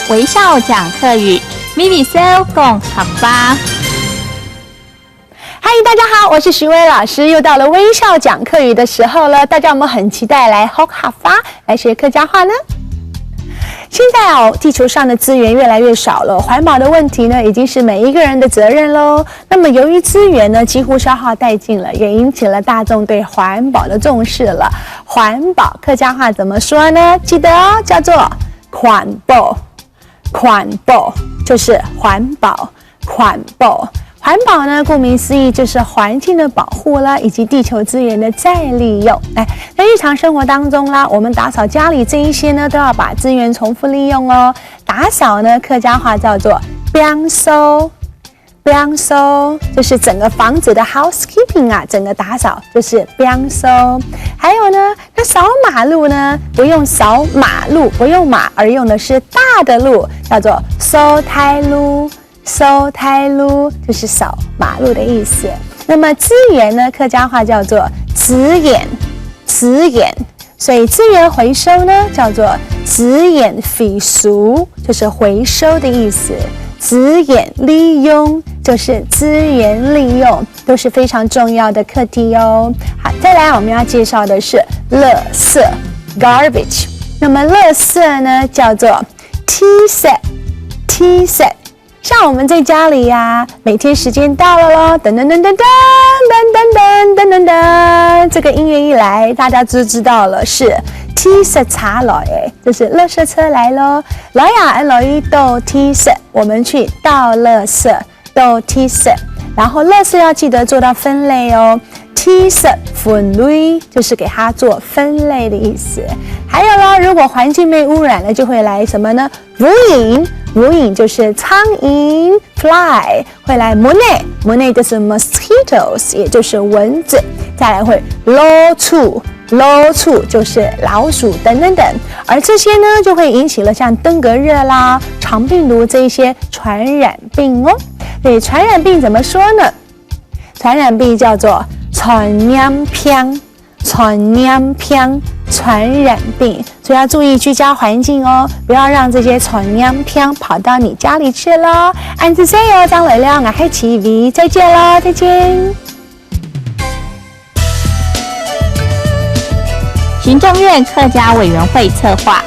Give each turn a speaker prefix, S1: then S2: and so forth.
S1: 微笑讲客语 ，Vivi Seo 共好吧。
S2: 嗨，大家好，我是徐薇老师，又到了微笑讲客语的时候了。大家有没有很期待来学哈发，来学客家话呢？现在地球上的资源越来越少了，环保的问题呢，已经是每一个人的责任喽。那么由于资源呢几乎消耗殆尽了，也引起了大众对环保的重视了。环保客家话怎么说呢？记得哦，叫做环保，环保就是环保，环保。环保呢，顾名思义就是环境的保护啦，以及地球资源的再利用。在日常生活当中啦，我们打扫家里这一些呢，都要把资源重复利用哦。打扫呢，客家话叫做冰收，冰收就是整个房子的 housekeeping 啊，整个打扫就是冰收。还有呢，那扫马路呢，不用扫马路，不用马，而用的是大的路，叫做扫台路。扫台路就是扫马路的意思。那么资源呢，客家话叫做资源，资源。所以资源回收呢，叫做资源回收，就是回收的意思。资源利用就是资源利用，都是非常重要的课题哦。好，再来我们要介绍的是垃圾 garbage。那么垃圾呢，叫做 T-set。像我们在家里呀，每天时间到了咯，噔噔噔噔噔噔噔噔噔噔，这个音乐一来，大家就知道了，是 T-set 茶来，就是垃圾车来咯。来呀，来一倒 T-set， 我们去倒垃圾，倒 T-set， 然后垃圾要记得做到分类哦。T-set 分类就是给它做分类的意思。还有咯，如果环境被污染了，就会来什么呢？无影。无影就是苍蝇 fly， 会来母内，母内就是 mosquitoes， 也就是蚊子。再来会老鼠，老鼠就是老鼠等等等。而这些呢，就会引起了像登革热啦、肠病毒这一些传染病哦。对，传染病怎么说呢？传染病叫做传染病，传染病。传染病，所以要注意居家环境哦，不要让这些传染病跑到你家里去咯。安子 say 哦，张磊亮，我是齐 V， 再见咯，再见。
S1: 行政院客家委员会策划